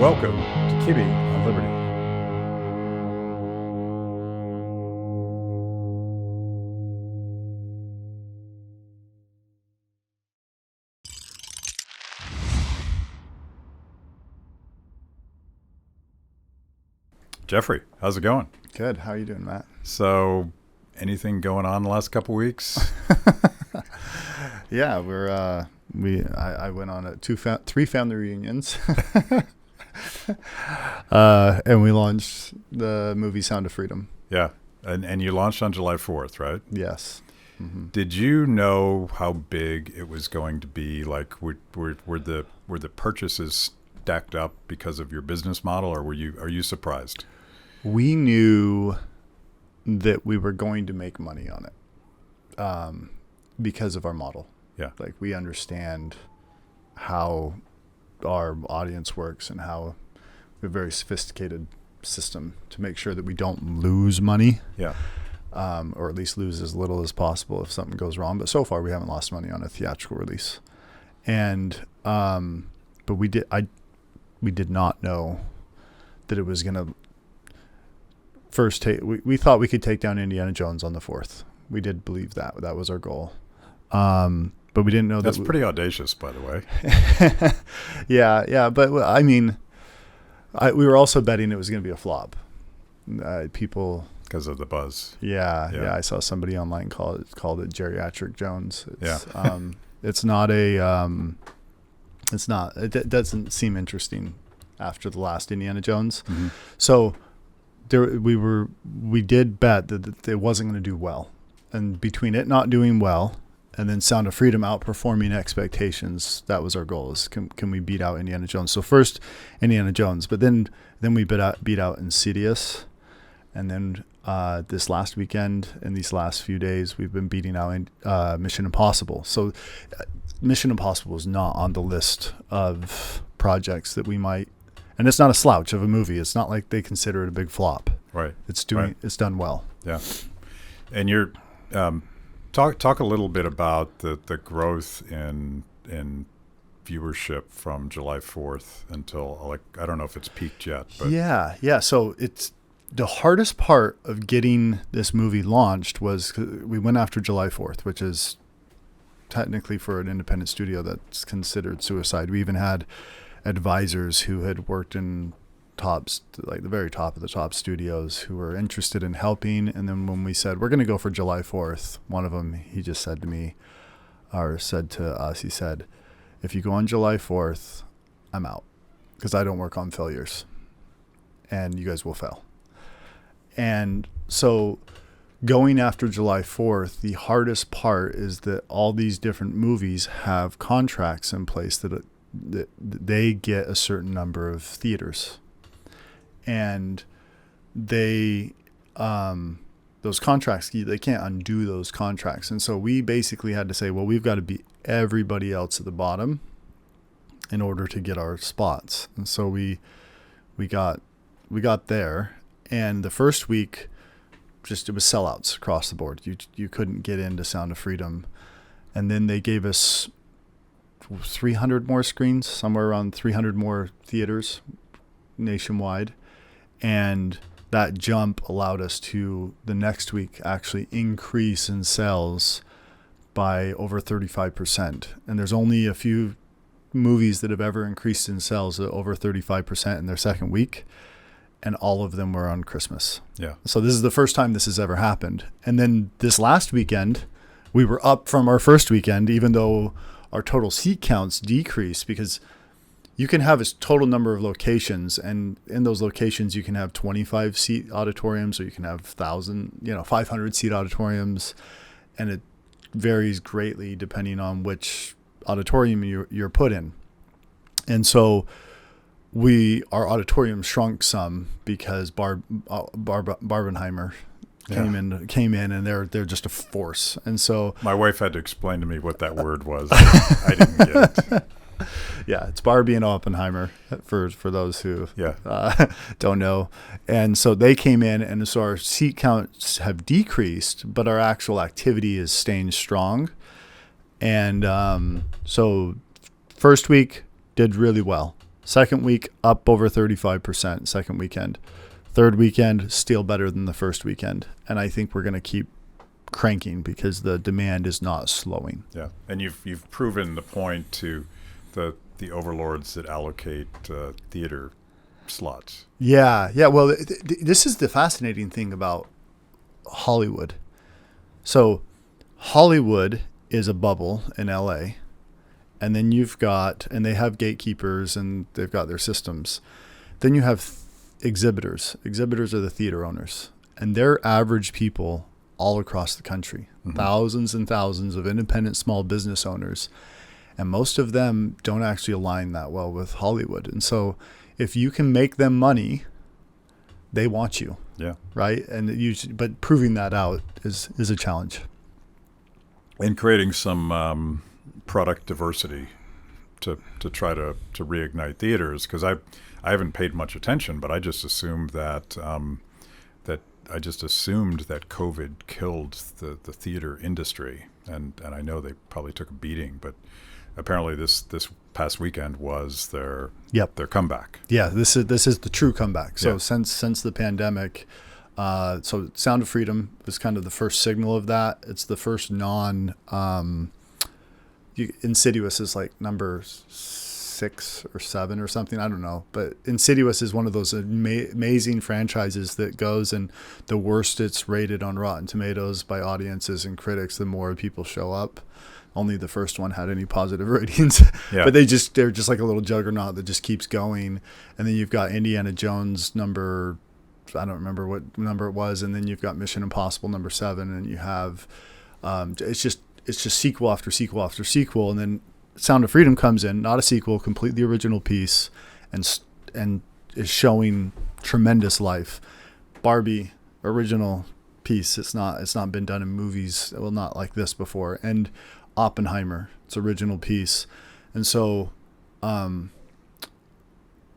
Welcome to Kibbe on Liberty. Jeffrey, how's it going? Good. How are you doing, Matt? So, anything going on the last couple weeks? Yeah, I went on three family reunions, and we launched the movie Sound of Freedom. Yeah, and you launched on July 4th, right? Yes. Mm-hmm. Did you know how big it was going to be? Like, were the purchases stacked up because of your business model, or are you surprised? We knew that we were going to make money on it because of our model. Yeah. Like, we understand how our audience works and how we have a very sophisticated system to make sure that we don't lose money. Yeah. Or at least lose as little as possible if something goes wrong. But so far, we haven't lost money on a theatrical release. And but we did not know that it was going to first take. We thought we could take down Indiana Jones on the 4th. We did believe that was our goal. But we didn't know That's pretty audacious, by the way. Yeah. But I mean, we were also betting it was going to be a flop. People. Because of the buzz. Yeah. I saw somebody online called it geriatric Jones. It's, yeah. It's not a. It doesn't seem interesting after the last Indiana Jones. Mm-hmm. So we did bet that it wasn't going to do well, and between it not doing well and then Sound of Freedom outperforming expectations, that was our goal. Is can we beat out Indiana Jones? So first Indiana Jones, but then we beat out Insidious, and then this last weekend and these last few days we've been beating out Mission Impossible. So Mission Impossible is not on the list of projects that we might, and it's not a slouch of a movie. It's not like they consider it a big flop. Right. It's done well. Yeah. And you're talk a little bit about the growth in viewership from July 4th until, like, I don't know if it's peaked yet, but yeah. So it's the hardest part of getting this movie launched was we went after July 4th, which is technically for an independent studio that's considered suicide. We even had advisors who had worked in the very top of the top studios who were interested in helping. And then when we said, we're going to go for July 4th, one of them, he just said to me, or said to us, he said, if you go on July 4th, I'm out because I don't work on failures and you guys will fail. And so going after July 4th, the hardest part is that all these different movies have contracts in place that they get a certain number of theaters, and those contracts, they can't undo those contracts. And so we basically had to say, well, we've got to beat everybody else at the bottom in order to get our spots. And so we got there, and the first week it was sellouts across the board. You couldn't get into Sound of Freedom. And then they gave us 300 more screens, somewhere around 300 more theaters nationwide. And that jump allowed us to, the next week, actually increase in sales by over 35%. And there's only a few movies that have ever increased in sales at over 35% in their second week. And all of them were on Christmas. Yeah. So this is the first time this has ever happened. And then this last weekend, we were up from our first weekend, even though our total seat counts decreased, because you can have a total number of locations, and in those locations you can have 25 seat auditoriums, or you can have 500 seat auditoriums, and it varies greatly depending on which auditorium you're put in. And so our auditorium shrunk some because Barbenheimer came in, and they're just a force. And so my wife had to explain to me what that word was. I didn't get it. Yeah, it's Barbie and Oppenheimer for those who don't know. And so they came in, and so our seat counts have decreased, but our actual activity is staying strong. And so first week did really well. Second week, up over 35%, second weekend. Third weekend, still better than the first weekend. And I think we're going to keep cranking because the demand is not slowing. Yeah, and you've proven the point to the overlords that allocate theater slots. Yeah. Well, this is the fascinating thing about Hollywood. So Hollywood is a bubble in LA, and then and they have gatekeepers and they've got their systems. Then you have exhibitors. Exhibitors are the theater owners, and they're average people all across the country. Mm-hmm. Thousands and thousands of independent small business owners, and most of them don't actually align that well with Hollywood. And so if you can make them money, they want you. Yeah. Right. But proving that out is a challenge. And creating some product diversity to try to reignite theaters, because I haven't paid much attention, but I just assumed that that COVID killed the theater industry, and I know they probably took a beating, but apparently this past weekend was their comeback. Yeah, this is the true comebak. So since the pandemic, so Sound of Freedom was kind of the first signal of that. It's the first Insidious is like number 6 or 7 or something, I don't know, but Insidious is one of those amazing franchises that goes, and the worst it's rated on Rotten Tomatoes by audiences and critics, the more people show up. Only the first one had any positive ratings. But they're just like a little juggernaut that just keeps going. And then you've got Indiana Jones I don't remember what number it was, and then you've got Mission Impossible number 7, and you have it's just sequel after sequel after sequel, and then Sound of Freedom comes in, not a sequel, completely original piece, and is showing tremendous life. Barbie, original piece. It's not been done in movies, well, not like this before. And Oppenheimer, it's original piece. And so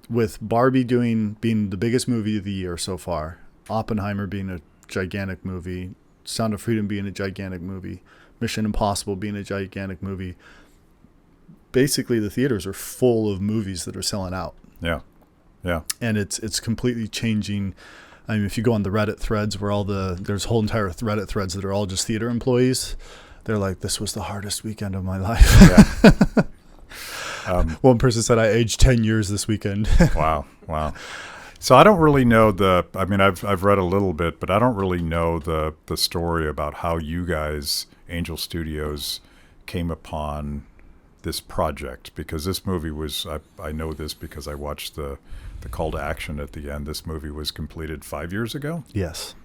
with Barbie being the biggest movie of the year so far, Oppenheimer being a gigantic movie, Sound of Freedom being a gigantic movie, Mission Impossible being a gigantic movie, basically the theaters are full of movies that are selling out. Yeah. And it's completely changing. I mean, if you go on the Reddit threads where there's whole entire Reddit threads that are all just theater employees, they're like, this was the hardest weekend of my life. Yeah. One person said, I aged 10 years this weekend. Wow. So I don't really know I've read a little bit, but I don't really know the story about how you guys, Angel Studios, came upon this project, because this movie was, I know this because I watched the call to action at the end. This movie was completed 5 years ago. Yes.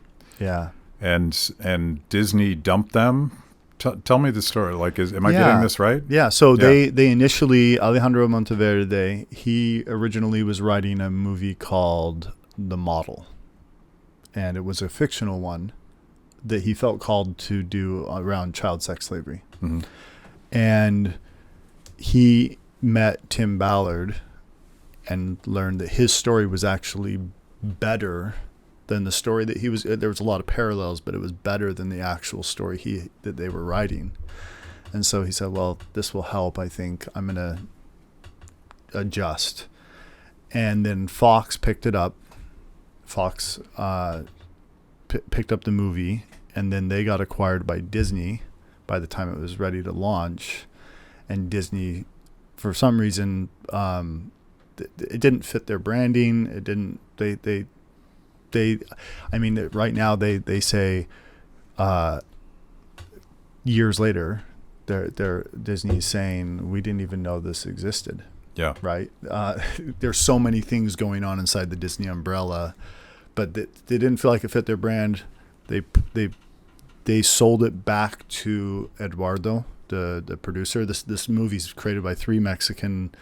Yeah. And Disney dumped them. Tell me the story. Like, am I getting this right? Yeah. So they initially, Alejandro Monteverde, he originally was writing a movie called The Model, and it was a fictional one that he felt called to do around child sex slavery. Mm-hmm. And he met Tim Ballard and learned that his story was actually better than the story that he was. There was a lot of parallels, but it was better than the actual story that they were writing. And so he said, well, this will help. I think I'm going to adjust. And then Fox picked it up. Fox picked up the movie, and then they got acquired by Disney by the time it was ready to launch. And Disney, for some reason, it didn't fit their branding. It didn't. Right now they say years later, they're Disney's saying we didn't even know this existed. Yeah. Right. There's so many things going on inside the Disney umbrella, but they didn't feel like it fit their brand. They sold it back to Eduardo, the producer. This movie's created by 3 Mexican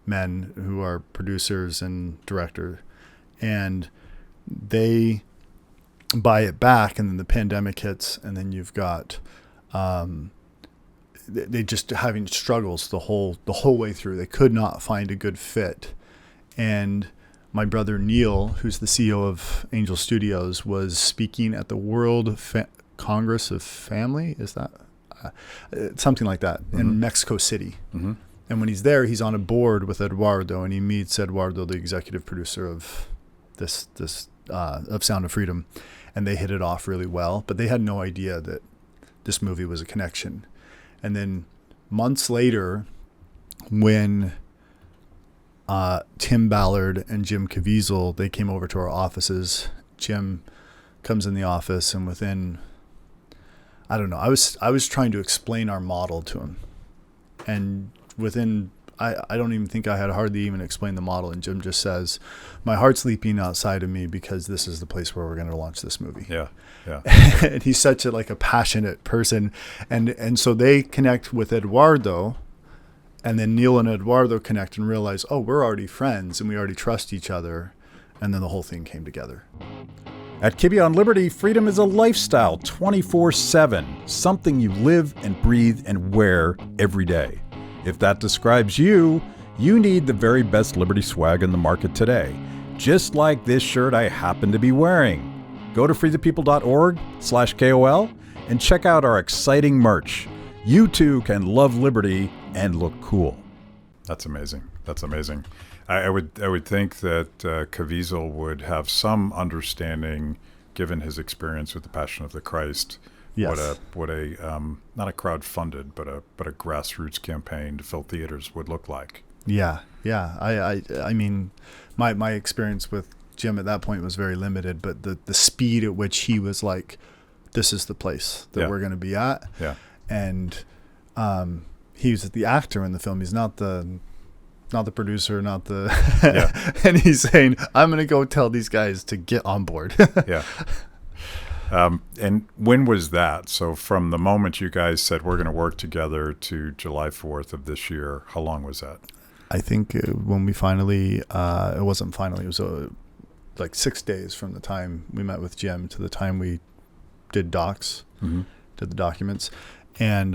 men who are producers and director, and they buy it back, and then the pandemic hits, and then you've got they just having struggles the whole way through. They could not find a good fit. And my brother Neil, who's the CEO of Angel Studios, was speaking at the World Congress of Family, is that something like that, in Mexico City. Mm-hmm. And when he's there, he's on a board with Eduardo, and he meets Eduardo, the executive producer of this of Sound of Freedom, and they hit it off really well. But they had no idea that this movie was a connection. And then months later, when Tim Ballard and Jim Caviezel, they came over to our offices. Jim comes in the office, and within, I don't know, I was trying to explain our model to him, and within, I don't even think I had hardly even explained the model, and Jim just says, "My heart's leaping outside of me because this is the place where we're going to launch this movie." Yeah, yeah. And he's such a passionate person, and so they connect with Eduardo, and then Neil and Eduardo connect and realize, oh, we're already friends and we already trust each other, and then the whole thing came together. At Kibbe on Liberty, freedom is a lifestyle 24/7, something you live and breathe and wear every day. If that describes you, you need the very best Liberty swag in the market today, just like this shirt I happen to be wearing. Go to freethepeople.org/KOL and check out our exciting merch. You too can love Liberty and look cool. That's amazing. That's amazing. I would think that Caviezel would have some understanding, given his experience with the Passion of the Christ. Yes. What a not a crowd-funded, but a grassroots campaign to fill theaters would look like. Yeah. I mean, my experience with Jim at that point was very limited, but the speed at which he was like, "This is the place that we're going to be at." Yeah. And he was the actor in the film. He's not the producer, not the. Yeah. And he's saying, "I'm going to go tell these guys to get on board." Yeah. And when was that? So from the moment you guys said we're going to work together to July 4th of this year, how long was that? I think when we finally, it wasn't finally, it was like 6 days from the time we met with Jim to the time we did docs, did the documents. And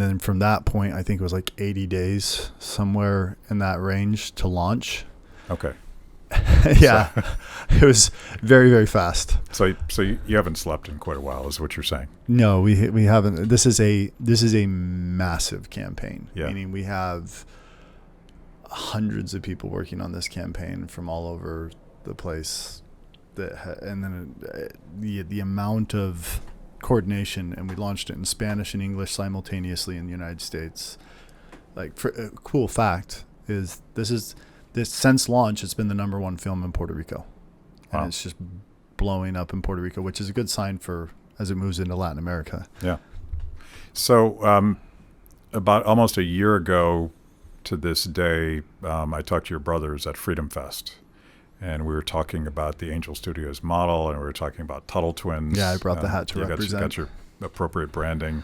then from that point, I think it was like 80 days, somewhere in that range to launch. Okay. Yeah. It was very, very fast. So you haven't slept in quite a while, is what you're saying? No, we haven't. This is a massive campaign. Yeah. Meaning we have hundreds of people working on this campaign from all over the place. And then the amount of coordination, and we launched it in Spanish and English simultaneously in the United States. Like, a cool fact is this since launch, it's been the #1 film in Puerto Rico. And Wow. it's just blowing up in Puerto Rico, which is a good sign for as it moves into Latin America. Yeah. So about almost a year ago to this day, I talked to your brothers at Freedom Fest, and we were talking about the Angel Studios model, and we were talking about Tuttle Twins. Yeah, I brought the hat to represent. You got your appropriate branding.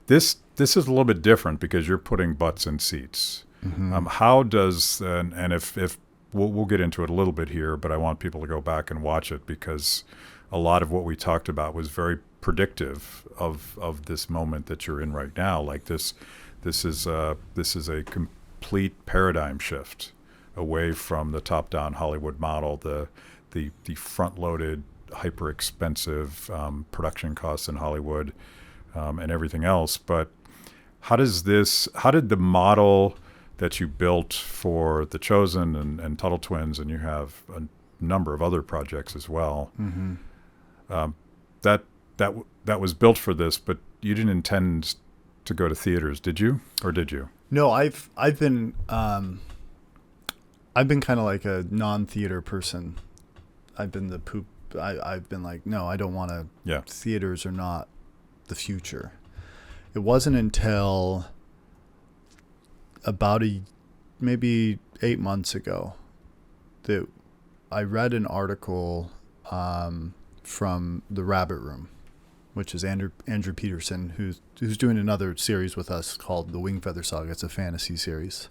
This is a little bit different because you're putting butts in seats. Mm-hmm. How does, and if we'll get into it a little bit here, but I want people to go back and watch it because a lot of what we talked about was very predictive of this moment that you're in right now. Like this is a complete paradigm shift away from the top-down Hollywood model, the front-loaded, hyper-expensive production costs in Hollywood and everything else. But how did the model that you built for The Chosen and Tuttle Twins, and you have a number of other projects as well, that was built for this, but you didn't intend to go to theaters, did you? Or did you? No, I've been kind of like a non-theater person. I've been I've been like, no, I don't want to. Yeah. Theaters are not the future. It wasn't until about maybe 8 months ago that I read an article from the Rabbit Room, which is Andrew Peterson, who's doing another series with us called The Wingfeather Saga. It's a fantasy series.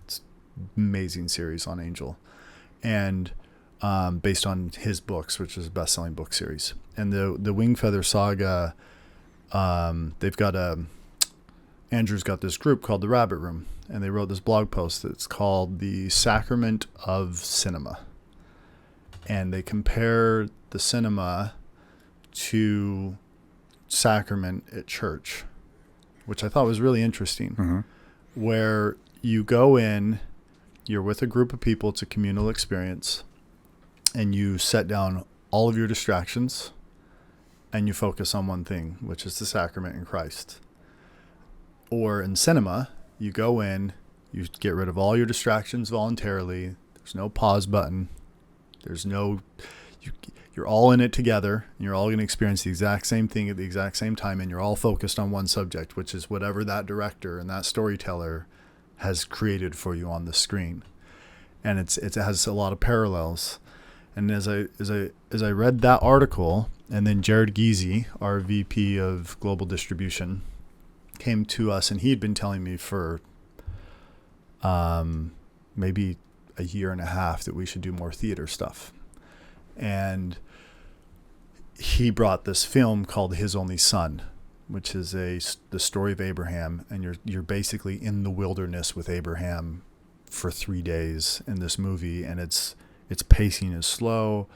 It's an amazing series on Angel, and based on his books, which is a best-selling book series. And the Wingfeather Saga, they've got Andrew's got this group called the Rabbit Room, and they wrote this blog post that's called The Sacrament of Cinema. And they compare the cinema to sacrament at church, which I thought was really interesting. where you go in, you're with a group of people, it's a communal experience, and you set down all of your distractions and you focus on one thing, which is the sacrament in Christ. Or in cinema, you go in, you get rid of all your distractions voluntarily. There's no pause button. There's no, you're all in it together, and you're all going to experience the exact same thing at the exact same time, and you're all focused on one subject, which is whatever that director and that storyteller has created for you on the screen. And it has a lot of parallels. And as I read that article, and then Jared Giese, our VP of Global Distribution, came to us, and he had been telling me for maybe a year and a half that we should do more theater stuff. And he brought this film called His Only Son, which is the story of Abraham, and you're basically in the wilderness with Abraham for 3 days in this movie, and its pacing is slow,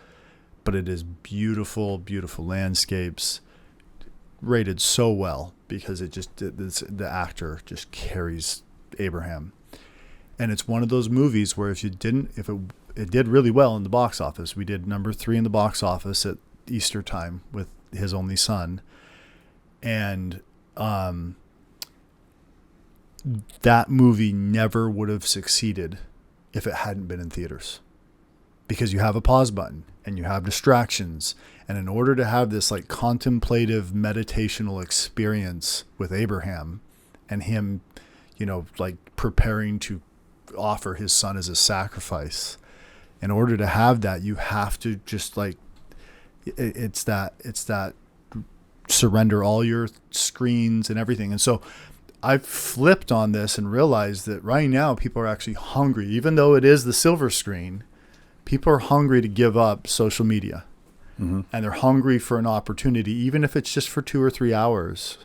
but it is beautiful landscapes, rated so well because the actor just carries Abraham. And it's one of those movies where if it did really well in the box office. We did number 3 in the box office at Easter time with His Only Son. And that movie never would have succeeded if it hadn't been in theaters. Because you have a pause button and you have distractions. And in order to have this like contemplative, meditational experience with Abraham and him, like preparing to offer his son as a sacrifice, in order to have that, you have to just like, it's that surrender all your screens and everything. And so I flipped on this and realized that right now people are actually hungry, even though it is the silver screen. People are hungry to give up social media. Mm-hmm. And they're hungry for an opportunity, even if it's just for 2 or 3 hours,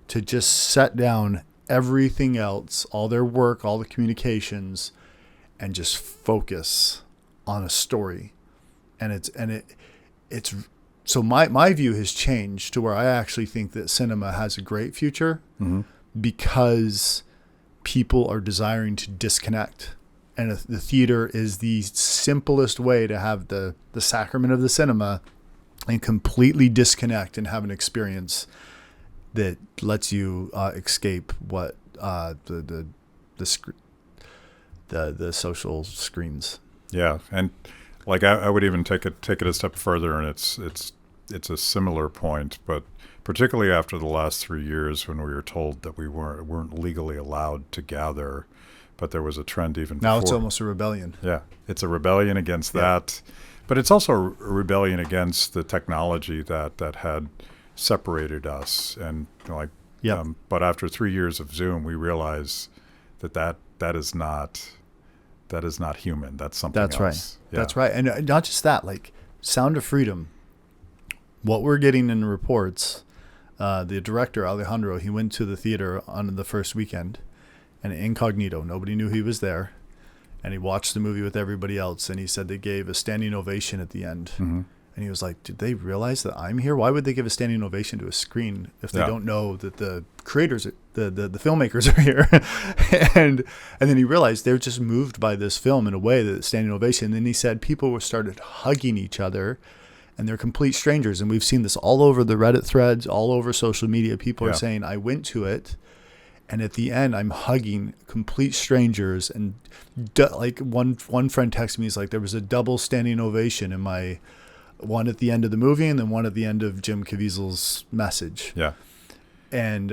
to just set down everything else, all their work, all the communications, and just focus on a story. And it's so my view has changed to where I actually think that cinema has a great future, mm-hmm. because people are desiring to disconnect. And the theater is the simplest way to have the sacrament of the cinema and completely disconnect and have an experience that lets you escape what the social screens. Yeah, and like I would even take it a step further, and it's a similar point, but particularly after the last 3 years when we were told that we weren't legally allowed to gather. But there was a trend even before. Now it's almost a rebellion. Yeah, it's a rebellion against that. But it's also a rebellion against the technology that had separated us. And but after 3 years of Zoom, we realized that is not human. That's something else. That's right. Yeah. That's right. And not just that, like Sound of Freedom, what we're getting in the reports, the director, Alejandro, he went to the theater on the first weekend. And incognito, nobody knew he was there, and he watched the movie with everybody else, and he said they gave a standing ovation at the end. Mm-hmm. And he was like, did they realize that I'm here? Why would they give a standing ovation to a screen if they don't know that the creators, the filmmakers are here? and then he realized they were just moved by this film in a way that standing ovation. And then he said people started hugging each other, and they're complete strangers. And we've seen this all over the Reddit threads, all over social media. People are saying, I went to it, and at the end, I'm hugging complete strangers. And like one friend texted me, he's like, there was a double standing ovation in my one at the end of the movie and then one at the end of Jim Caviezel's message. Yeah. And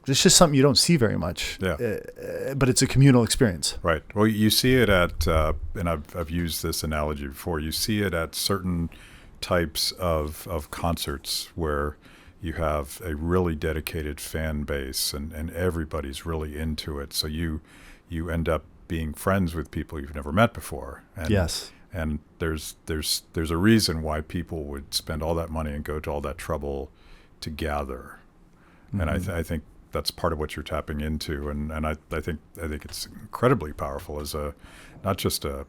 it's just something you don't see very much. Yeah. But it's a communal experience. Right. Well, you see it at, and I've used this analogy before, you see it at certain types of concerts where you have a really dedicated fan base and everybody's really into it. So you end up being friends with people you've never met before. And, yes. And there's a reason why people would spend all that money and go to all that trouble to gather. Mm-hmm. And I think that's part of what you're tapping into. And I think it's incredibly powerful as not just a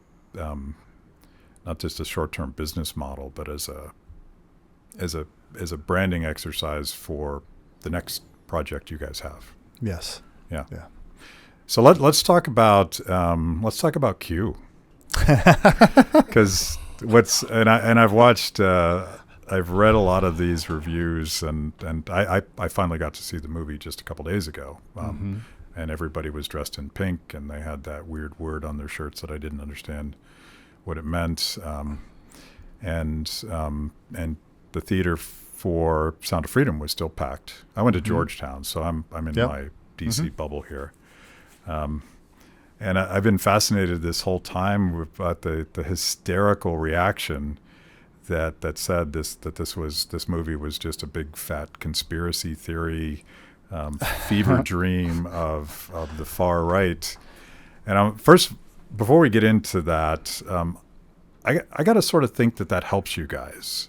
short-term business model, but as a branding exercise for the next project you guys have. Yes. Yeah. Yeah. So let's talk about Q, because I've watched I've read a lot of these reviews, and I finally got to see the movie just a couple days ago, and everybody was dressed in pink, and they had that weird word on their shirts that I didn't understand what it meant, and the theater for Sound of Freedom was still packed. I went to Georgetown, so I'm in my DC bubble here. And I've been fascinated this whole time about the hysterical reaction that said this movie was just a big fat conspiracy theory, fever dream of the far right. And first, before we get into that, I got to sort of think that helps you guys,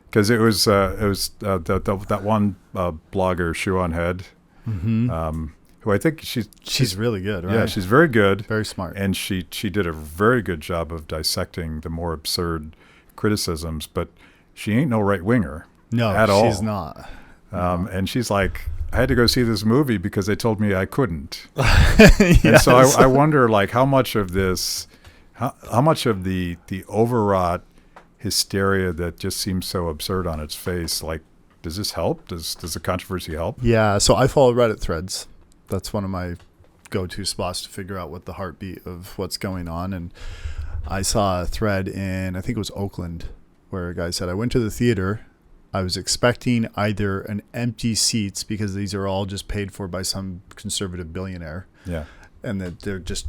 because it was that one blogger, Shoe on Head. Who I think she's really good, right? Yeah, she's very good. Very smart. And she did a very good job of dissecting the more absurd criticisms, but she ain't no right-winger. No, at all. She's not. And she's like, I had to go see this movie because they told me I couldn't. Yes. And so I wonder, like, how much of this, how much of the overwrought hysteria that just seems so absurd on its face, like, does this help? Does the controversy help? Yeah, so I follow Reddit threads. That's one of my go-to spots to figure out what the heartbeat of what's going on. And I saw a thread in, I think it was Oakland, where a guy said, I went to the theater. I was expecting either an empty seats, because these are all just paid for by some conservative billionaire. Yeah. And that they're just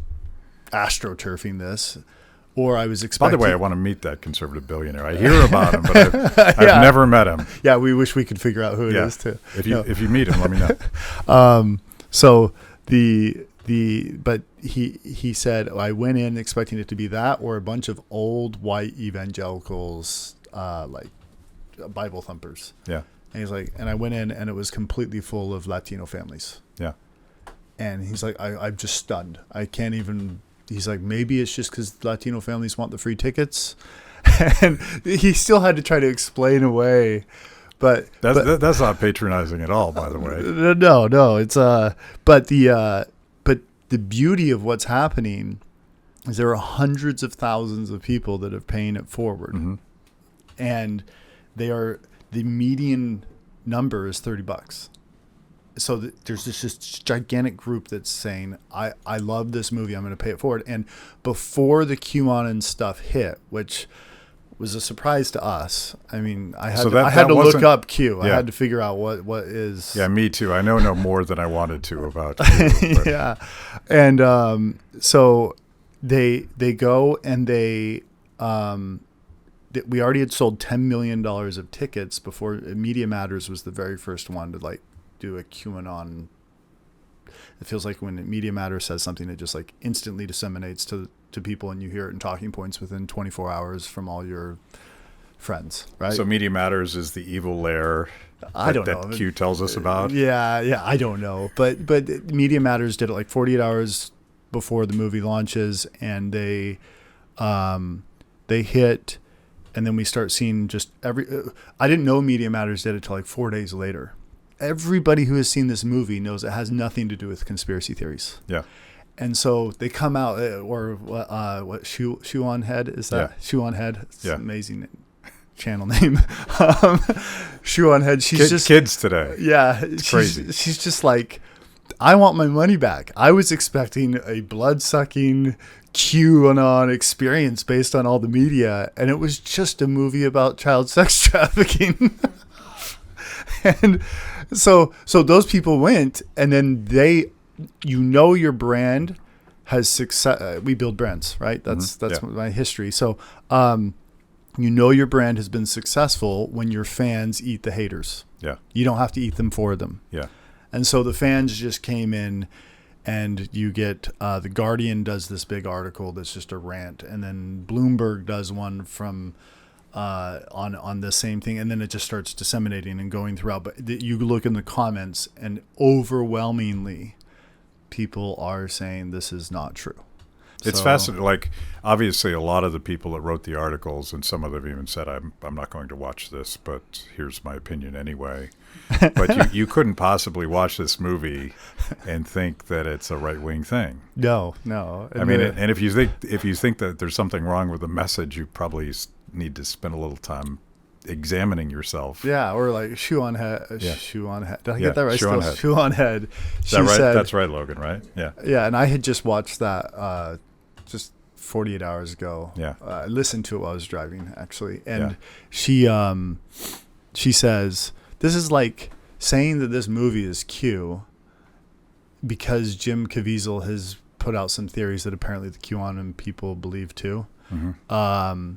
astroturfing this. Or I was expecting... By the way, I want to meet that conservative billionaire. I hear about him, but I've never met him. Yeah, we wish we could figure out who it is too. If you meet him, let me know. So but he said, I went in expecting it to be that or a bunch of old white evangelicals, like Bible thumpers. Yeah. And he's like, and I went in and it was completely full of Latino families. Yeah. And he's like, I'm just stunned. I can't even. He's like, maybe it's just because Latino families want the free tickets. And he still had to try to explain away. But that's not patronizing at all, by the way. No, it's but the beauty of what's happening is there are hundreds of thousands of people that are paying it forward, and the median number is $30. So there's this gigantic group that's saying, I love this movie, I'm going to pay it forward. And before the QAnon stuff hit, which was a surprise to us. I mean, I had to look up Q. I had to figure out what is. Yeah, me too. I know no more than I wanted to about Q. Yeah, and so they go and we already had sold $10 million of tickets before Media Matters was the very first one to like do a QAnon. It feels like when Media Matters says something, it just like instantly disseminates to people, and you hear it in talking points within 24 hours from all your friends, right? So Media Matters is the evil lair that Q tells us about? Yeah, I don't know. But Media Matters did it like 48 hours before the movie launches, and they hit, and then we start seeing just I didn't know Media Matters did it till like 4 days later. Everybody who has seen this movie knows it has nothing to do with conspiracy theories. Yeah. And so they come out, what Shoe on Head is that? Yeah. Shoe on Head. It's an amazing channel name. Shoe on Head. She's just kids today. Yeah, it's crazy. She's just like, I want my money back. I was expecting a blood-sucking QAnon experience based on all the media, and it was just a movie about child sex trafficking. And so those people went, and then your brand has success. We build brands, right? That's my history. So, your brand has been successful when your fans eat the haters. Yeah. You don't have to eat them for them. Yeah. And so the fans just came in, and you get The Guardian does this big article that's just a rant, and then Bloomberg does one from on the same thing, and then it just starts disseminating and going throughout. But you look in the comments, and overwhelmingly, people are saying this is not true. It's fascinating. Like, obviously, a lot of the people that wrote the articles, and some of them even said, I'm not going to watch this, but here's my opinion anyway. But you couldn't possibly watch this movie and think that it's a right-wing thing. No. I mean, and if you think that there's something wrong with the message, you probably need to spend a little time examining yourself. Yeah, or like shoe on head. Shoe on head. Did I get that right? Shoe on head. Is that right? That's right, Logan, right? Yeah. Yeah, and I had just watched that just 48 hours ago. Yeah. I listened to it while I was driving, actually. And she says, this is like saying that this movie is Q because Jim Caviezel has put out some theories that apparently the QAnon people believe too. Mm-hmm.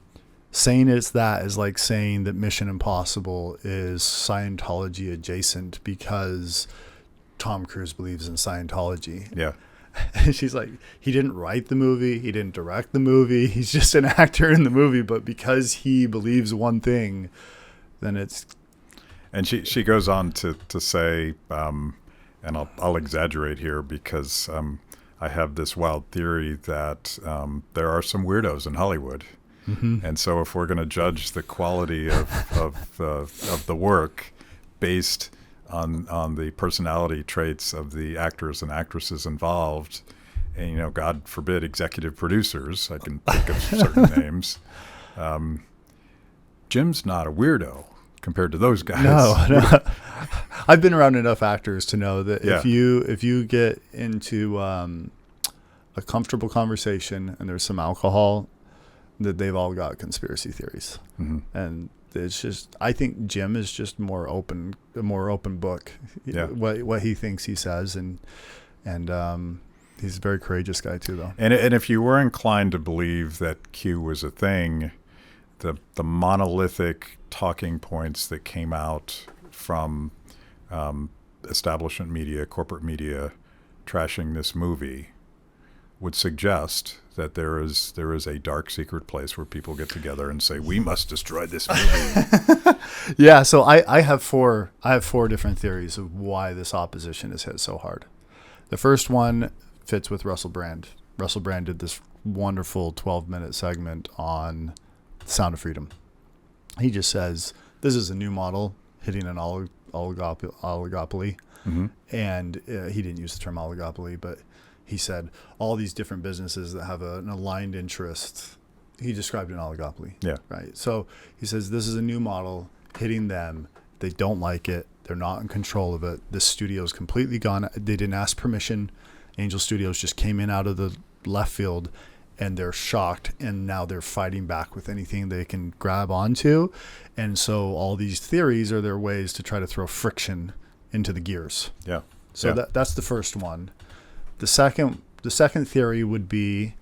Saying it's that is like saying that Mission Impossible is Scientology adjacent because Tom Cruise believes in Scientology. Yeah. And she's like, he didn't write the movie. He didn't direct the movie. He's just an actor in the movie. But because he believes one thing, then it's... And she goes on to say, and I'll exaggerate here because I have this wild theory that there are some weirdos in Hollywood. Mm-hmm. And so if we're going to judge the quality of the work based on the personality traits of the actors and actresses involved, and God forbid executive producers, I can think of certain names, Jim's not a weirdo compared to those guys. No. I've been around enough actors to know that if you get into a comfortable conversation and there's some alcohol, that they've all got conspiracy theories. Mm-hmm. And it's just, I think Jim is just a more open book. Yeah. What he thinks he says, and he's a very courageous guy too, though. And if you were inclined to believe that Q was a thing, the monolithic talking points that came out from establishment media, corporate media, trashing this movie would suggest that there is a dark secret place where people get together and say, we must destroy this movie. Yeah, so I have four different theories of why this opposition is hit so hard. The first one fits with Russell Brand. Russell Brand did this wonderful 12-minute segment on Sound of Freedom. He just says, this is a new model hitting an oligopoly. Mm-hmm. And he didn't use the term oligopoly, but he said all these different businesses that have an aligned interest. He described an oligopoly. Yeah. Right. So he says this is a new model hitting them. They don't like it. They're not in control of it. This studio's completely gone. They didn't ask permission. Angel Studios just came in out of the left field, and they're shocked. And now they're fighting back with anything they can grab onto. And so all these theories are their ways to try to throw friction into the gears. Yeah. So that's the first one. The second theory would be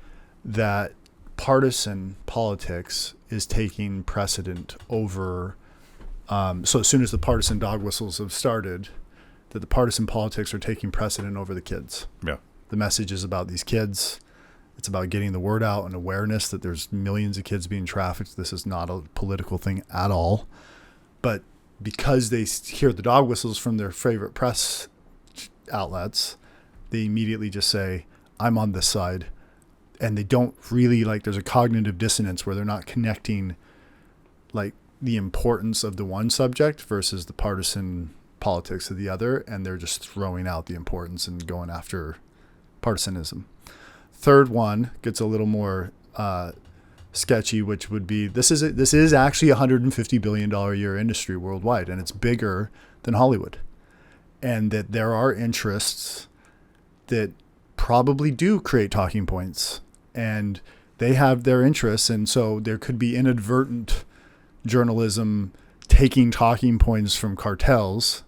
that partisan politics is taking precedent over. So as soon as the partisan dog whistles have started, that the partisan politics are taking precedent over the kids. Yeah. The message is about these kids. It's about getting the word out and awareness that there's millions of kids being trafficked. This is not a political thing at all. But because they hear the dog whistles from their favorite press outlets, they immediately just say, I'm on this side. And they don't really, there's a cognitive dissonance where they're not connecting the importance of the one subject versus the partisan politics of the other. And they're just throwing out the importance and going after partisanism. Third one gets a little more sketchy, which would be, this is actually a $150 billion a year industry worldwide, and it's bigger than Hollywood. And that there are interests that probably do create talking points, and they have their interests. And so there could be inadvertent journalism taking talking points from cartels,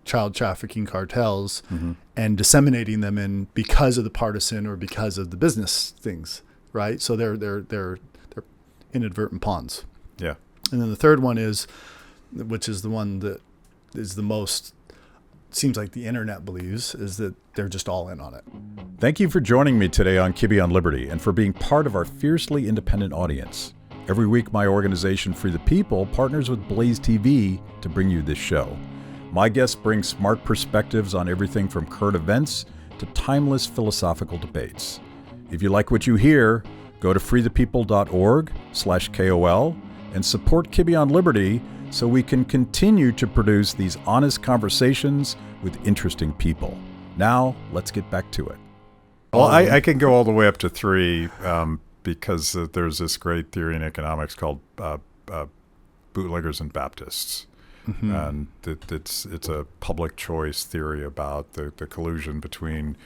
child trafficking cartels, mm-hmm. and disseminating them because of the partisan or because of the business things. Right. So they're inadvertent pawns. Yeah. And then the third one is, which is the one that is the most, seems like the internet believes, is that they're just all in on it. Thank you for joining me today on Kibbe on Liberty and for being part of our fiercely independent audience. Every week, my organization, Free the People, partners with blazetv to bring you this show. My guests bring smart perspectives on everything from current events to timeless philosophical debates. If you like what you hear, go to freethepeople.org/KOL and support Kibbe on Liberty so we can continue to produce these honest conversations with interesting people. Now, let's get back to it. Well, I can go all the way up to 3 because there's this great theory in economics called bootleggers and Baptists. Mm-hmm. And it's a public choice theory about the collusion between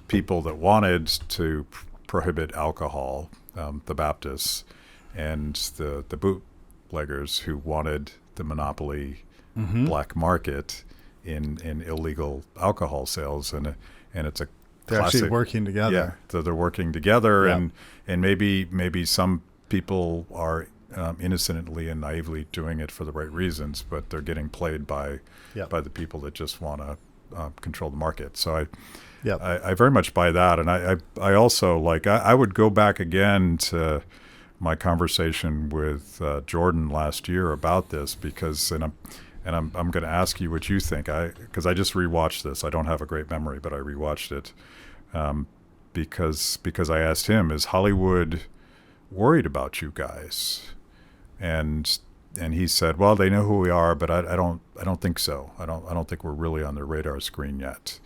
people that wanted to prohibit alcohol, the Baptists, and the bootleggers who wanted the monopoly black market in illegal alcohol sales. And it's a they're classic, actually working together. Yeah, so they're working together, Yep. and maybe some people are innocently and naively doing it for the right reasons, but they're getting played by the people that just want to control the market. So I very much buy that, and I also I would go back again to my conversation with Jordan last year about this because I'm going to ask you what you think. Because I just rewatched this. I don't have a great memory, but I rewatched it because I asked him, is Hollywood worried about you guys? And he said, well, they know who we are, but I don't think so. I don't think we're really on their radar screen yet.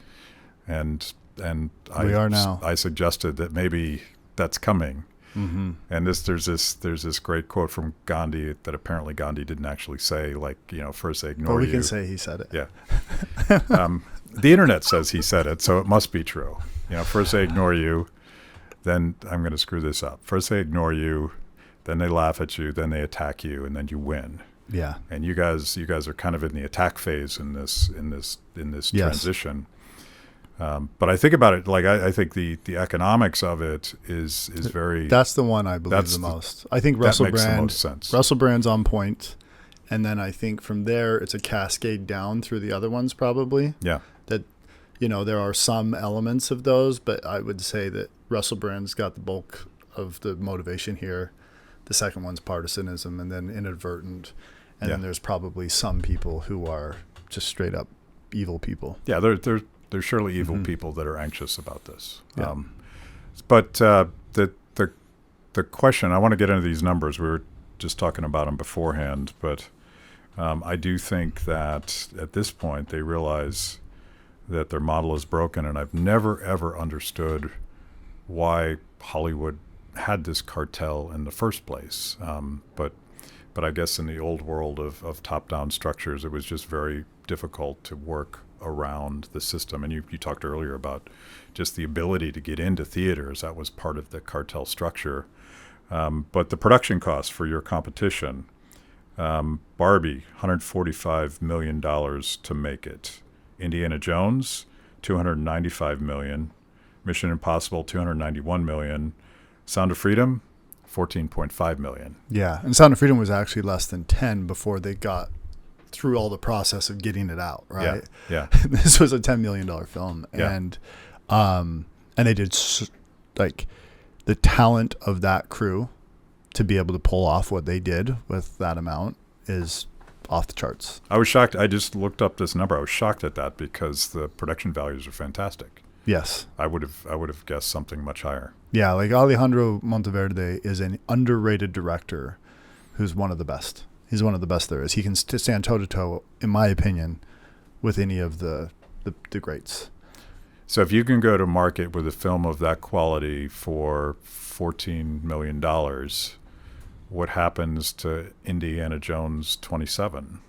And we are now. I suggested that maybe that's coming. Mm-hmm. And there's this great quote from Gandhi that apparently Gandhi didn't actually say, first they ignore you. But we can say he said it. Yeah. The internet says he said it, so it must be true. First they ignore you, then I'm going to screw this up. First they ignore you, then they laugh at you, then they attack you, and then you win. Yeah. And you guys are kind of in the attack phase in this transition. But I think about it I think the economics of it is very. That's the one I believe the most. I think Russell makes Brand. the most sense. Russell Brand's on point, and then I think from there it's a cascade down through the other ones probably. Yeah. That there are some elements of those, but I would say that Russell Brand's got the bulk of the motivation here. The second one's partisanism, and then inadvertent, and then there's probably some people who are just straight up evil people. Yeah, there's surely evil people that are anxious about this. Yeah. But the question, I want to get into these numbers. We were just talking about them beforehand, but I do think that at this point they realize that their model is broken, and I've never, ever understood why Hollywood had this cartel in the first place. But I guess in the old world of top-down structures, it was just very difficult to work around the system. And you talked earlier about just the ability to get into theaters. That was part of the cartel structure. But the production costs for your competition, Barbie, $145 million to make it. Indiana Jones, $295 million. Mission Impossible, $291 million. Sound of Freedom, $14.5 million. Yeah, and Sound of Freedom was actually less than 10 before they got through all the process of getting it out, right? Yeah. This was a $10 million film, Yeah. and they did the talent of that crew to be able to pull off what they did with that amount is off the charts. I was shocked. I just looked up this number. I was shocked at that because the production values are fantastic. Yes. I would have guessed something much higher. Yeah, Alejandro Monteverde is an underrated director who's one of the best. He's one of the best there is. He can stand toe-to-toe, in my opinion, with any of the greats. So if you can go to market with a film of that quality for $14 million, what happens to Indiana Jones 27?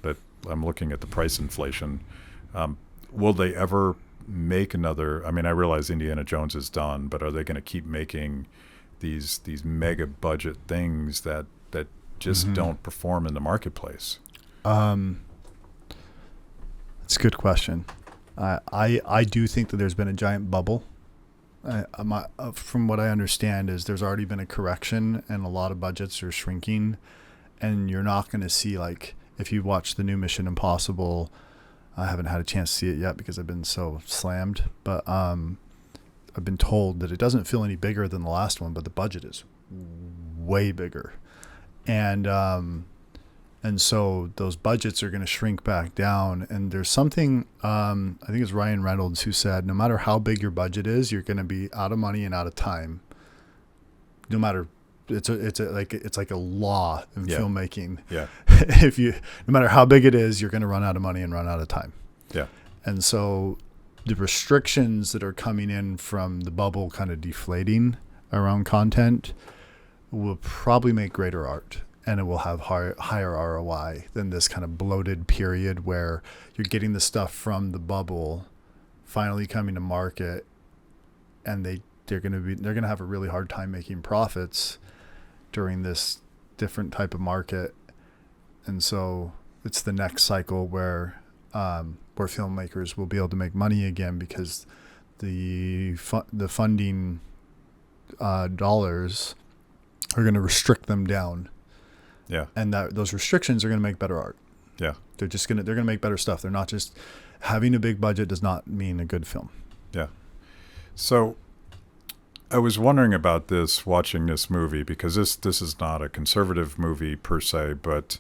That I'm looking at the price inflation. Will they ever make another? I mean, I realize Indiana Jones is done, but are they going to keep making these mega budget things that just don't perform in the marketplace? It's a good question. I do think that there's been a giant bubble. From what I understand is there's already been a correction and a lot of budgets are shrinking, and you're not going to see, like, if you watch the new Mission Impossible, I haven't had a chance to see it yet because I've been so slammed, but I've been told that it doesn't feel any bigger than the last one, but the budget is way bigger. And And so those budgets are going to shrink back down. And there's something, I think it's Ryan Reynolds who said, no matter how big your budget is, you're going to be out of money and out of time. No matter, it's like a law in filmmaking. Yeah. No matter how big it is, you're going to run out of money and run out of time. Yeah. And so the restrictions that are coming in from the bubble kind of deflating around content will probably make greater art. And it will have higher ROI than this kind of bloated period where you're getting the stuff from the bubble finally coming to market, and they're going to have a really hard time making profits during this different type of market. And so it's the next cycle where filmmakers will be able to make money again, because the funding dollars are going to restrict them down. Yeah. And those restrictions are going to make better art. Yeah. They're going to make better stuff. They're not just having a big budget does not mean a good film. Yeah. So I was wondering about this, watching this movie, because this is not a conservative movie per se, but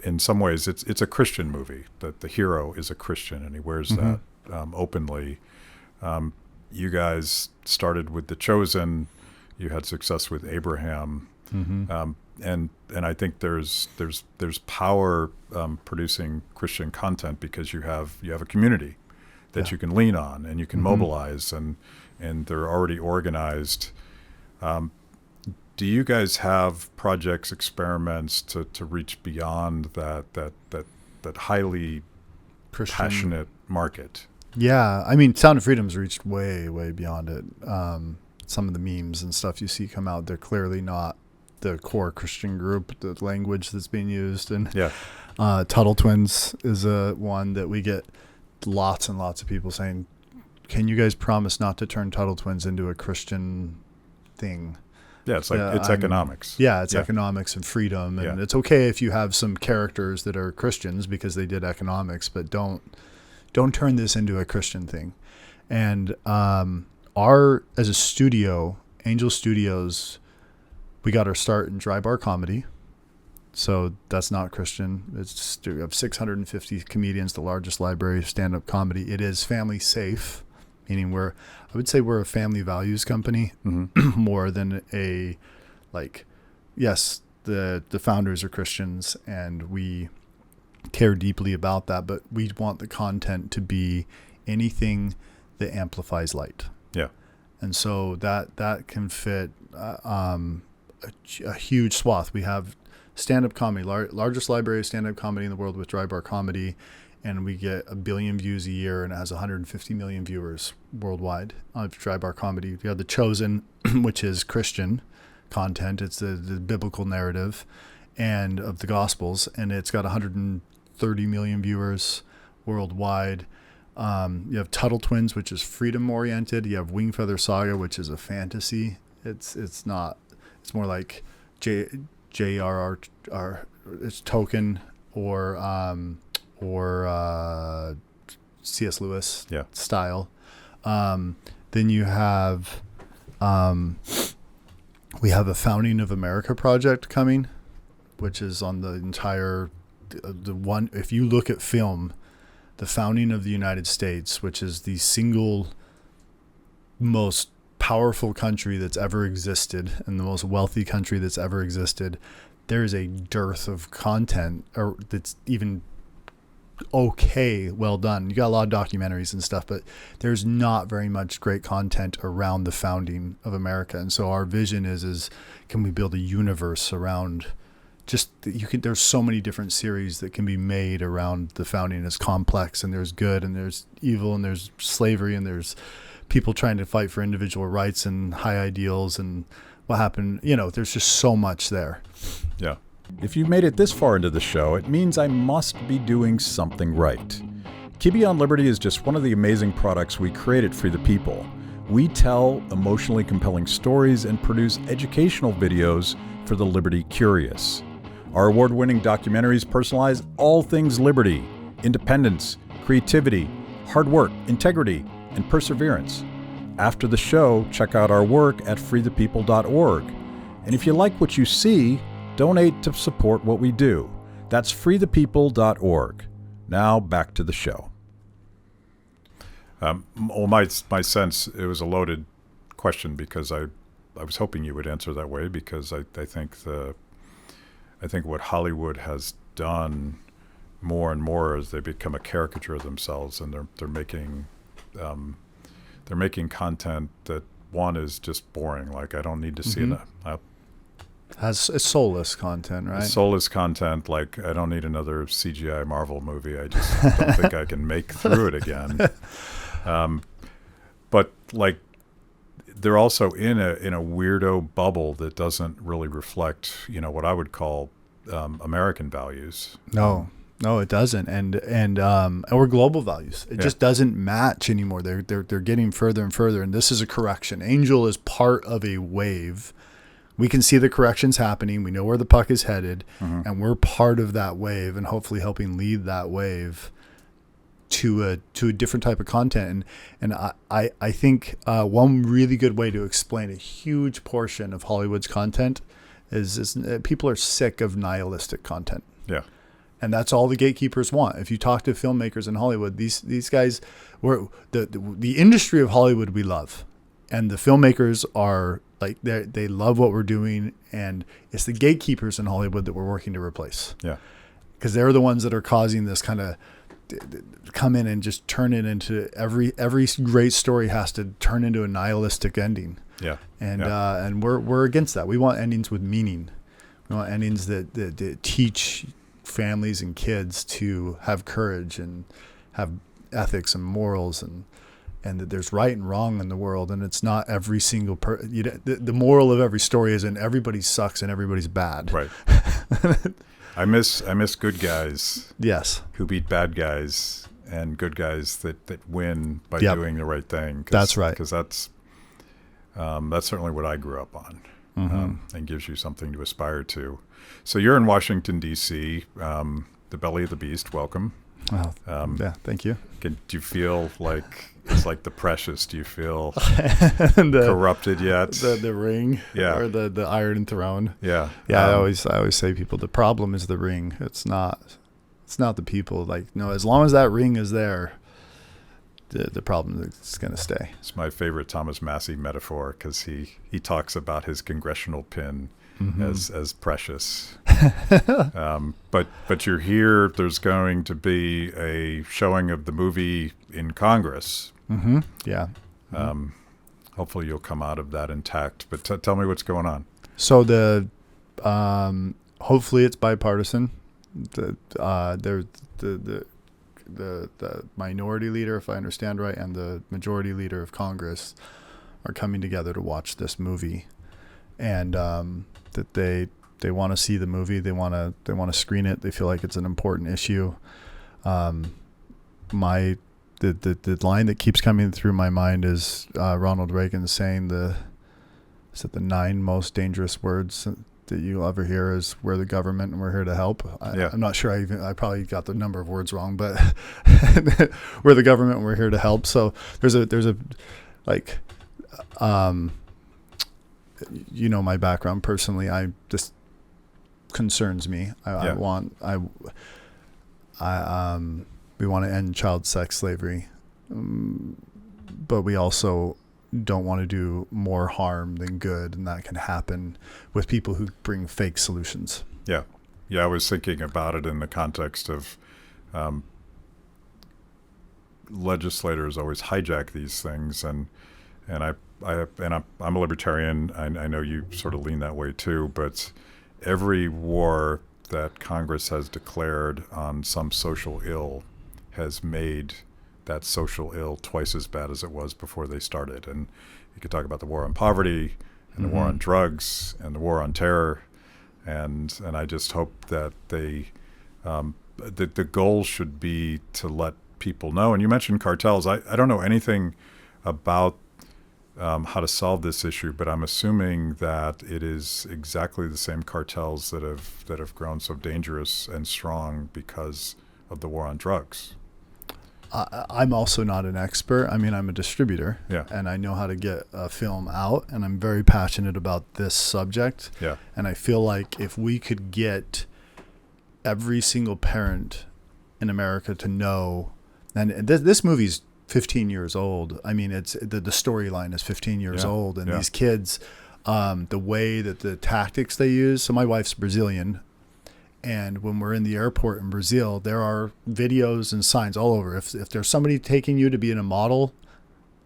in some ways it's a Christian movie. That the hero is a Christian and he wears that openly. You guys started with The Chosen. You had success with Abraham. And I think there's power producing Christian content, because you have a community that you can lean on and you can mobilize, and they're already organized. Do you guys have projects, experiments to reach beyond that highly Christian, passionate market? Yeah, I mean, Sound of Freedom's reached way, way beyond it. Some of the memes and stuff you see come out, they're clearly not the core Christian group, the language that's being used. And Tuttle Twins is one that we get lots and lots of people saying, can you guys promise not to turn Tuttle Twins into a Christian thing? Yeah, it's like it's economics. Yeah, it's economics and freedom. And it's okay if you have some characters that are Christians because they did economics, but don't turn this into a Christian thing. And as a studio, Angel Studios, we got our start in dry bar comedy. So that's not Christian. We have 650 comedians, the largest library of stand-up comedy. It is family safe, meaning I would say we're a family values company more than yes, the founders are Christians and we care deeply about that, but we want the content to be anything that amplifies light. Yeah. And so that can fit a huge swath. We have stand-up comedy, largest library of stand-up comedy in the world with dry bar comedy, and we get 1 billion views a year, and it has 150 million viewers worldwide on dry bar comedy. We have The Chosen, which is Christian content. It's the biblical narrative and of the Gospels, and it's got 130 million viewers worldwide. You have Tuttle Twins, which is freedom-oriented. You have Wingfeather Saga, which is a fantasy. It's more like J.R.R. It's Tolkien or C.S. Lewis style. Then you have we have a Founding of America project coming, which is on the entire the one. If you look at film, the founding of the United States, which is the single most powerful country that's ever existed and the most wealthy country that's ever existed, there is a dearth of content that's even well done. You got a lot of documentaries and stuff, but there's not very much great content around the founding of America. And so our vision is can we build a universe around there's so many different series that can be made around the founding. It's complex, and there's good and there's evil and there's slavery and there's people trying to fight for individual rights and high ideals and what happened. There's just so much there. Yeah. If you've made it this far into the show, it means I must be doing something right. Kibbe on Liberty is just one of the amazing products we created for the people. We tell emotionally compelling stories and produce educational videos for the Liberty curious. Our award-winning documentaries personalize all things liberty, independence, creativity, hard work, integrity, and perseverance. After the show, check out our work at freethepeople.org. And if you like what you see, donate to support what we do. That's freethepeople.org. Now back to the show. Well, my sense, it was a loaded question because I was hoping you would answer that way, because I think what Hollywood has done more and more is they become a caricature of themselves, and they're making content that, one, is just boring. Like, I don't need to see it. Has a soulless content, right? Soulless content. Like, I don't need another CGI Marvel movie. I just don't think I can make through it again. But like, they're also in a weirdo bubble that doesn't really reflect, what I would call American values. No, it doesn't, and or global values. It just doesn't match anymore. They're getting further and further, and this is a correction. Angel is part of a wave. We can see the corrections happening. We know where the puck is headed, and we're part of that wave, and hopefully helping lead that wave to a different type of content. And I think one really good way to explain a huge portion of Hollywood's content is people are sick of nihilistic content. Yeah. And that's all the gatekeepers want. If you talk to filmmakers in Hollywood, these guys, the industry of Hollywood we love, and the filmmakers are like, they love what we're doing, and it's the gatekeepers in Hollywood that we're working to replace. Yeah. Because they're the ones that are causing this kind of come in and just turn it into every great story has to turn into a nihilistic ending. Yeah. And we're against that. We want endings with meaning. We want endings that teach families and kids to have courage and have ethics and morals, and that there's right and wrong in the world, and it's not every single the moral of every story isn't everybody sucks and everybody's bad. Right. I miss good guys. Yes. Who beat bad guys, and good guys that win by doing the right thing. That's right. Because that's certainly what I grew up on, and gives you something to aspire to. So you're in Washington, D.C., the belly of the beast. Welcome. Well, thank you. Do you feel like it's like the Precious? Do you feel corrupted yet? The ring, or the Iron Throne. Yeah. I always say people, the problem is the ring. It's not the people. Like, no, as long as that ring is there, the problem is going to stay. It's my favorite Thomas Massey metaphor, because he talks about his congressional pin as precious. But you're here. There's going to be a showing of the movie in Congress. Yeah. Hopefully you'll come out of that intact. But tell me what's going on. So hopefully it's bipartisan. The minority leader, if I understand right, and the majority leader of Congress are coming together to watch this movie, and that they want to see the movie. They want to screen it. They feel like it's an important issue. The line that keeps coming through my mind is Ronald Reagan saying the 9 most dangerous words that you'll ever hear is "we're the government and we're here to help." I'm not sure I probably got the number of words wrong, but we're the government and we're here to help. So there's a like, my background personally, this concerns me. We want to end child sex slavery, but we also don't want to do more harm than good, and that can happen with people who bring fake solutions. Yeah. I was thinking about it in the context of legislators always hijack these things, and I'm a libertarian. I know you sort of lean that way too, but every war that Congress has declared on some social ill has made that social ill twice as bad as it was before they started. And you could talk about the war on poverty, and the war on drugs, and the war on terror, and I just hope that the goal should be to let people know. And you mentioned cartels. I don't know anything about how to solve this issue, but I'm assuming that it is exactly the same cartels that have grown so dangerous and strong because of the war on drugs. I'm also not an expert. I mean, I'm a distributor, and I know how to get a film out, and I'm very passionate about this subject. Yeah. And I feel like if we could get every single parent in America to know. And this movie's 15 years old. I mean, it's the storyline is 15 years old, and these kids, the way that the tactics they use. So my wife's Brazilian, and when we're in the airport in Brazil, there are videos and signs all over. If there's somebody taking you to be in a model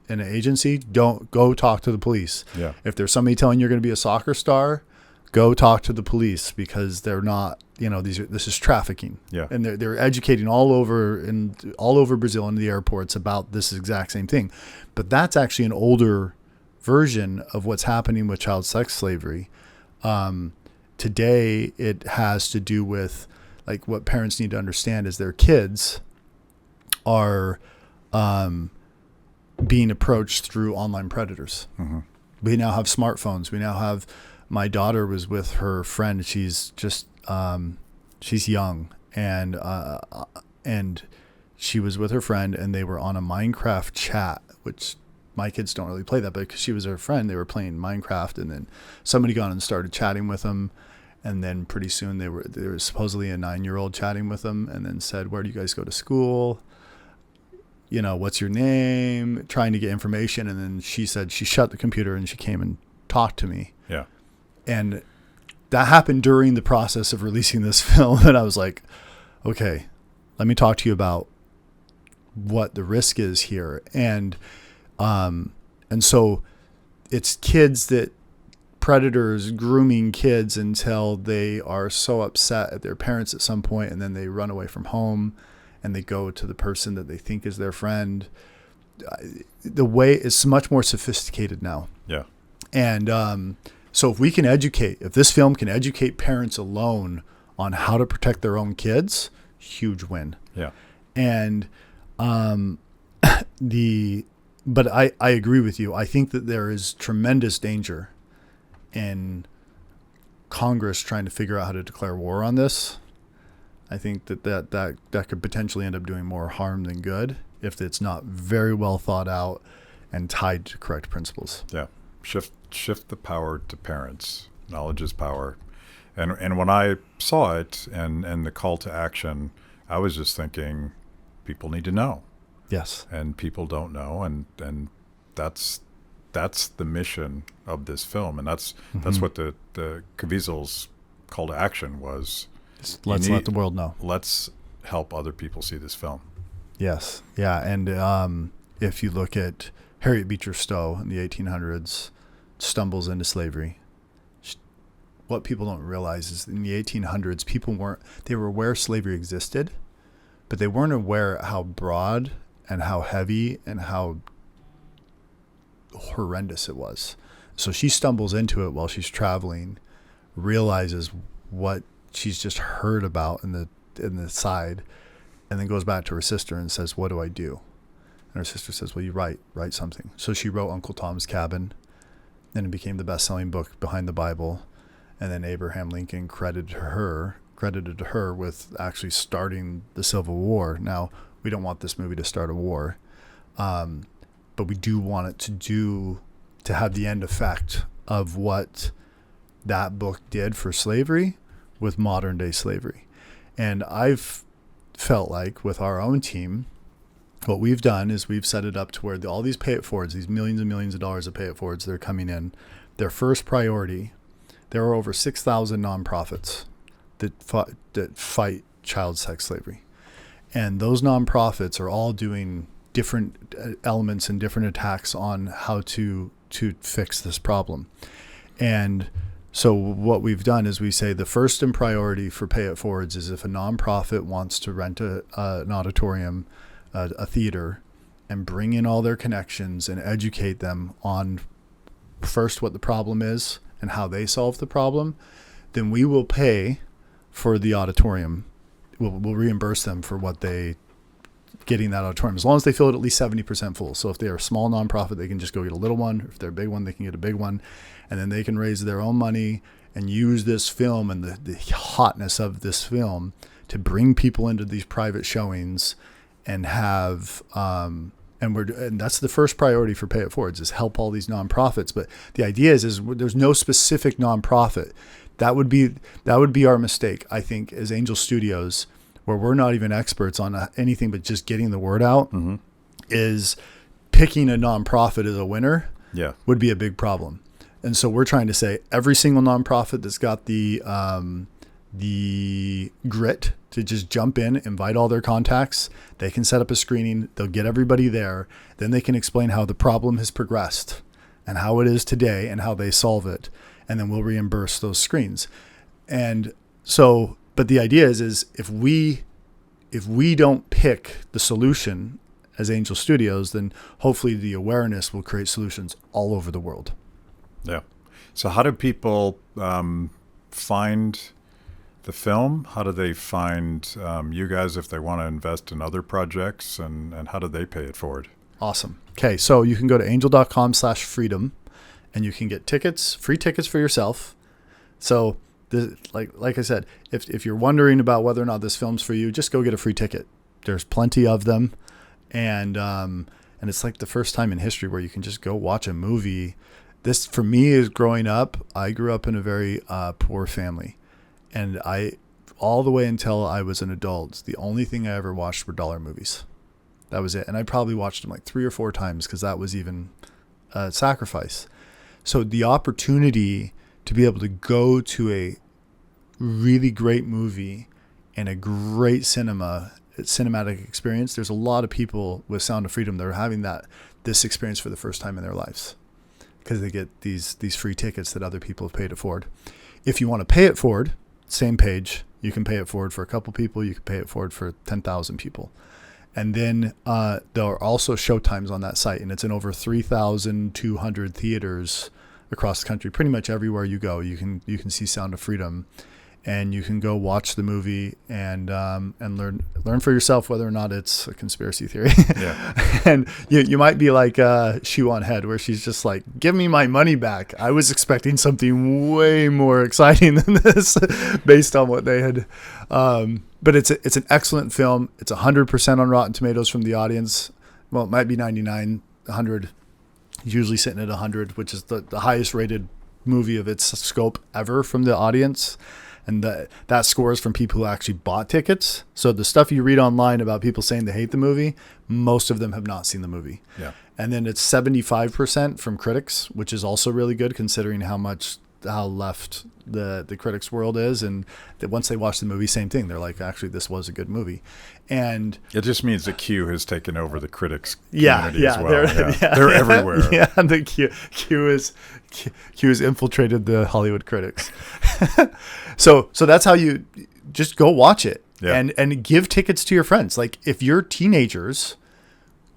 in an agency, don't go talk to the police. Yeah. If there's somebody telling you're going to be a soccer star, go talk to the police, because they're not, this is trafficking. Yeah. And they're educating all over Brazil in the airports about this exact same thing. But that's actually an older version of what's happening with child sex slavery. Today, it has to do with, like, what parents need to understand is their kids are being approached through online predators. Mm-hmm. We now have smartphones. We now have, my daughter was with her friend. She's just, she's young, and she was with her friend, and they were on a Minecraft chat, which my kids don't really play that, but because she was her friend, they were playing Minecraft, and then somebody got on and started chatting with them. And then pretty soon there was supposedly a 9-year-old chatting with them, and then said, "Where do you guys go to school? What's your name?" Trying to get information. And then she said she shut the computer and she came and talked to me. Yeah. And that happened during the process of releasing this film. And I was like, okay, let me talk to you about what the risk is here. And so it's kids that, predators grooming kids until they are so upset at their parents at some point, and then they run away from home and they go to the person that they think is their friend. The way is much more sophisticated now. Yeah. And so if this film can educate parents alone on how to protect their own kids, huge win. Yeah. And but I agree with you. I think that there is tremendous danger in Congress trying to figure out how to declare war on this. I think that could potentially end up doing more harm than good if it's not very well thought out and tied to correct principles. Yeah. Shift the power to parents. Knowledge is power. And when I saw it and the call to action, I was just thinking, people need to know. Yes. And people don't know, and that's the mission of this film, and that's what the Caviezel's call to action was. Let's let the world know. Let's help other people see this film. Yes. Yeah. And if you look at Harriet Beecher Stowe in the 1800s, stumbles into slavery. What people don't realize is in the 1800s, they were aware slavery existed, but they weren't aware how broad and how heavy and how horrendous it was. So she stumbles into it while she's traveling, realizes what she's just heard about in the side, and then goes back to her sister and says, "What do I do?" And her sister says, "Well, you write something." So she wrote Uncle Tom's Cabin, and it became the best-selling book behind the Bible. And then Abraham Lincoln credited her with actually starting the Civil War. Now, we don't want this movie to start a war, but we do want it to have the end effect of what that book did for slavery with modern day slavery. And I've felt like with our own team, what we've done is we've set it up to where all these pay it forwards, these millions and millions of dollars of pay it forwards, they're coming in. Their first priority, there are over 6,000 nonprofits that fight child sex slavery. And those nonprofits are all doing different elements and different attacks on how to fix this problem. And so what we've done is we say the first in priority for pay it forwards is if a nonprofit wants to rent an auditorium, a theater, and bring in all their connections and educate them on first what the problem is and how they solve the problem, then we will pay for the auditorium. We'll reimburse them for what they getting that auditorium, as long as they fill it at least 70% full. So if they're a small nonprofit, they can just go get a little one. If they're a big one, they can get a big one. And then they can raise their own money and use this film and the hotness of this film to bring people into these private showings and have And that's the first priority for Pay It Forwards, is help all these nonprofits. But the idea is there's no specific nonprofit. That would be our mistake, I think, as Angel Studios, where we're not even experts on anything but just getting the word out. Is picking a nonprofit as a winner would be a big problem. And so we're trying to say every single nonprofit that's got the grit to just jump in, invite all their contacts, they can set up a screening, they'll get everybody there, then they can explain how the problem has progressed and how it is today and how they solve it, and then we'll reimburse those screens. And so, but the idea is if we don't pick the solution as Angel Studios, then hopefully the awareness will create solutions all over the world. Yeah. So how do people find the film? How do they find you guys if they want to invest in other projects, and how do they pay it forward? Awesome. Okay, so you can go to angel.com/freedom and you can get tickets, free tickets for yourself. So like I said, if you're wondering about whether or not this film's for you, just go get a free ticket. There's plenty of them. And it's like the first time in history where you can just go watch a movie. This, for me, is growing up. I grew up in a very poor family. And all the way until I was an adult, the only thing I ever watched were dollar movies. That was it. And I probably watched them like 3 or 4 times because that was even a sacrifice. So the opportunity to be able to go to a really great movie and a great cinematic experience, there's a lot of people with Sound of Freedom that are having this experience for the first time in their lives because they get these free tickets that other people have paid it forward. If you want to pay it forward, same page, you can pay it forward for a couple people, you can pay it forward for 10,000 people. And then there are also showtimes on that site, and it's in over 3,200 theaters across the country. Pretty much everywhere you go, you can see Sound of Freedom, and you can go watch the movie and learn for yourself whether or not it's a conspiracy theory. Yeah. And you might be like Shoe on Head, where she's just like, give me my money back. I was expecting something way more exciting than this based on what they had. But it's an excellent film. It's 100% on Rotten Tomatoes from the audience. Well, it might be 99, 100, usually sitting at 100, which is the highest rated movie of its scope ever from the audience. And that score is from people who actually bought tickets. So the stuff you read online about people saying they hate the movie, most of them have not seen the movie. Yeah. And then it's 75% from critics, which is also really good considering how left the critics world is. And that once they watch the movie, same thing. They're like, actually, this was a good movie. And it just means that Q has taken over the critics community as well. They're everywhere. Yeah, the Q has infiltrated the Hollywood critics. So that's how you just go watch it and give tickets to your friends. Like if you're teenagers,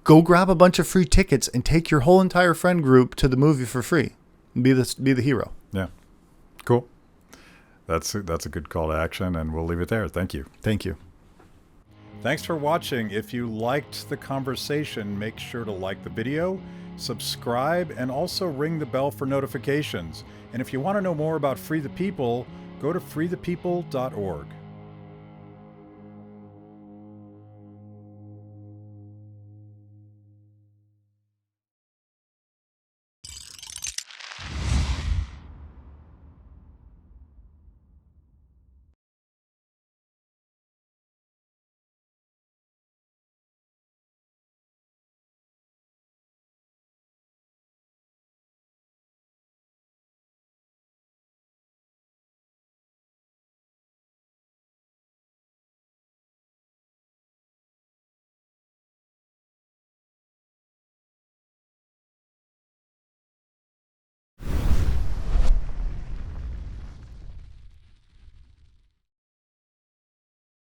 go grab a bunch of free tickets and take your whole entire friend group to the movie for free. Be the hero. Yeah. Cool. That's a good call to action, and we'll leave it there. Thank you. Thank you. Thanks for watching. If you liked the conversation, make sure to like the video, subscribe, and also ring the bell for notifications. And if you want to know more about Free the People, go to freethepeople.org.